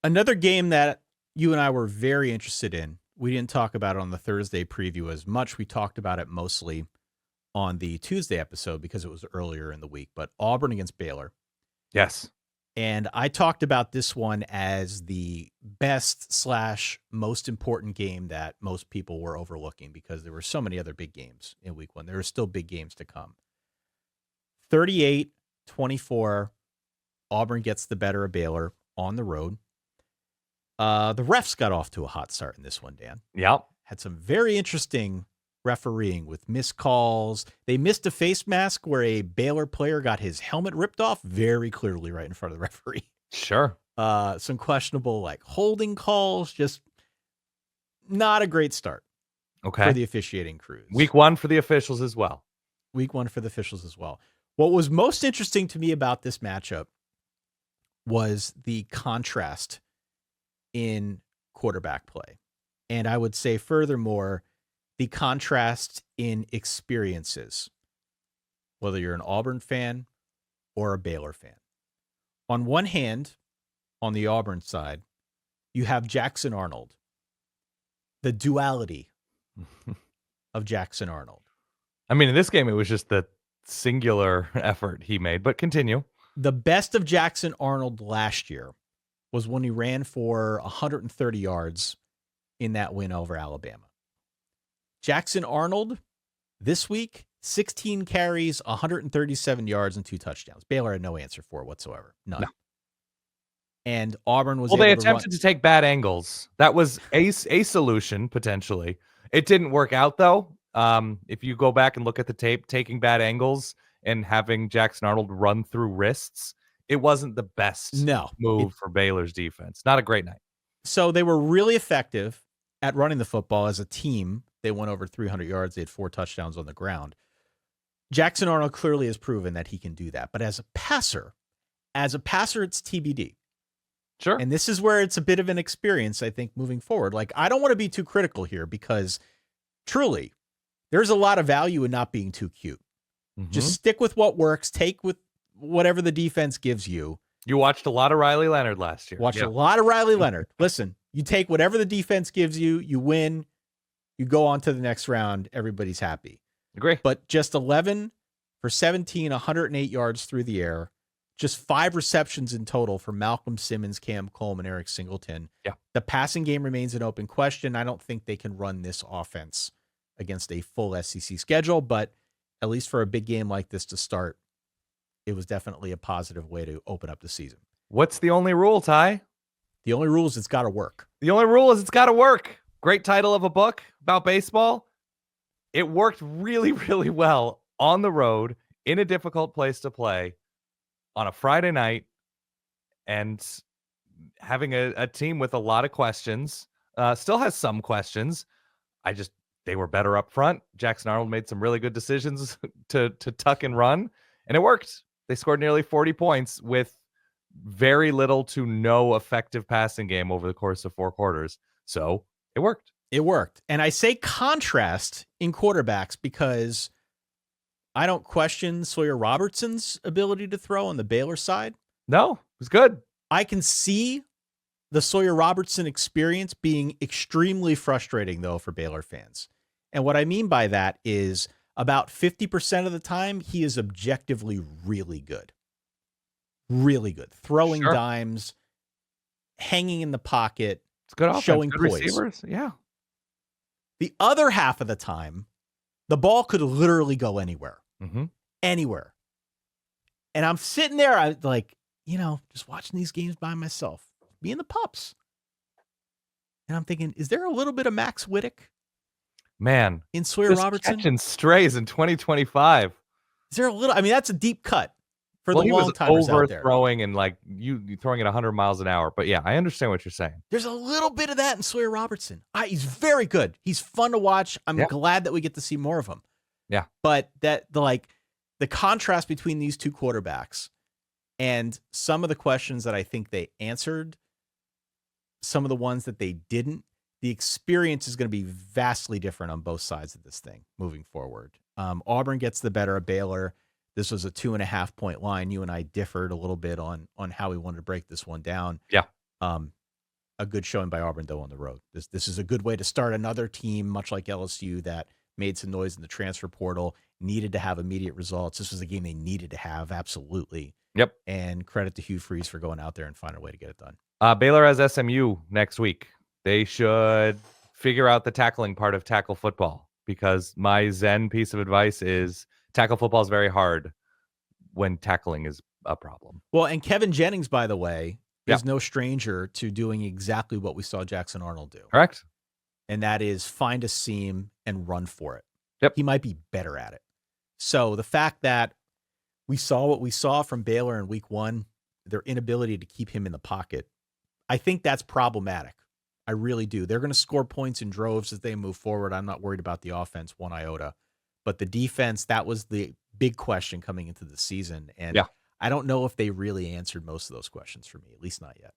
Another game that you and I were very interested in. We didn't talk about it on the Thursday preview as much. We talked about it mostly on the Tuesday episode because it was earlier in the week, but Auburn against Baylor. Yes. And I talked about this one as the best / most important game that most people were overlooking because there were so many other big games in week one. There are still big games to come. 38-24, Auburn gets the better of Baylor on the road. The refs got off to a hot start in this one, Dan. Yep. Had some very interesting refereeing with missed calls. They missed a face mask where a Baylor player got his helmet ripped off very clearly right in front of the referee. Sure. Some questionable holding calls, just not a great start for the officiating crews. Week one for the officials as well. Week one for the officials as well. What was most interesting to me about this matchup was the contrast in quarterback play. And I would say furthermore, the contrast in experiences, whether you're an Auburn fan or a Baylor fan. On one hand, on the Auburn side, you have Jackson Arnold, the duality of Jackson Arnold. I mean, in this game, it was just the singular effort he made, but continue. The best of Jackson Arnold last year was when he ran for 130 yards in that win over Alabama. Jackson Arnold this week, 16 carries, 137 yards, and 2 touchdowns. Baylor had no answer for it whatsoever. None. No. And Auburn was they attempted to take bad angles. That was a solution, potentially. It didn't work out, though. If you go back and look at the tape, taking bad angles and having Jackson Arnold run through wrists, it wasn't the best move for Baylor's defense. Not a great night. So they were really effective at running the football as a team. They went over 300 yards. They had 4 touchdowns on the ground. Jackson Arnold clearly has proven that he can do that. But as a passer, it's TBD. Sure. And this is where it's a bit of an experience, I think, moving forward. I don't want to be too critical here because truly, there's a lot of value in not being too cute. Mm-hmm. Just stick with what works. Take with whatever the defense gives you. You watched a lot of Riley Leonard last year. A lot of Riley Leonard. Listen, you take whatever the defense gives you, you win, you go on to the next round, everybody's happy. Agree. But just 11 for 17, 108 yards through the air, just 5 receptions in total for Malcolm Simmons, Cam Coleman, Eric Singleton. Yeah. The passing game remains an open question. I don't think they can run this offense against a full SEC schedule, but at least for a big game like this to start, it was definitely a positive way to open up the season. What's the only rule, Ty? The only rule is it's got to work. The only rule is it's got to work. Great title of a book about baseball. It worked really, really well on the road in a difficult place to play on a Friday night and having a team with a lot of questions. Still has some questions. They were better up front. Jackson Arnold made some really good decisions to tuck and run, and it worked. They scored nearly 40 points with very little to no effective passing game over the course of 4 quarters. So it worked. It worked. And I say contrast in quarterbacks because I don't question Sawyer Robertson's ability to throw on the Baylor side. No, it was good. I can see the Sawyer Robertson experience being extremely frustrating, though, for Baylor fans. And what I mean by that is about 50% of the time, he is objectively really good. Really good. Throwing dimes, hanging in the pocket, it's good offense, showing good poise. Receivers. Yeah. The other half of the time, the ball could literally go anywhere. Mm-hmm. Anywhere. And I'm sitting there, just watching these games by myself, being the pups. And I'm thinking, is there a little bit of Max Whittick? Man. In Sawyer Robertson? Catching strays in 2025. Is there a little, that's a deep cut for the long timers out there. Overthrowing and you throwing it 100 miles an hour. But yeah, I understand what you're saying. There's a little bit of that in Sawyer Robertson. He's very good. He's fun to watch. I'm glad that we get to see more of him. Yeah. But the contrast between these two quarterbacks and some of the questions that I think they answered, some of the ones that they didn't, the experience is going to be vastly different on both sides of this thing moving forward. Auburn gets the better of Baylor. This was a 2.5 point line. You and I differed a little bit on how we wanted to break this one down. Yeah. a good showing by Auburn, though, on the road. This is a good way to start another team, much like LSU, that made some noise in the transfer portal, needed to have immediate results. This was a game they needed to have, absolutely. Yep. And credit to Hugh Freeze for going out there and finding a way to get it done. Baylor has SMU next week. They should figure out the tackling part of tackle football, because my Zen piece of advice is tackle football is very hard when tackling is a problem. Well, and Kevin Jennings, by the way, Yep. is no stranger to doing exactly what we saw Jackson Arnold do. Correct. And that is find a seam and run for it. Yep. He might be better at it. So the fact that we saw what we saw from Baylor in week 1, their inability to keep him in the pocket, I think that's problematic. I really do. They're going to score points in droves as they move forward. I'm not worried about the offense one iota. But the defense, that was the big question coming into the season. And I don't know if they really answered most of those questions for me, at least not yet.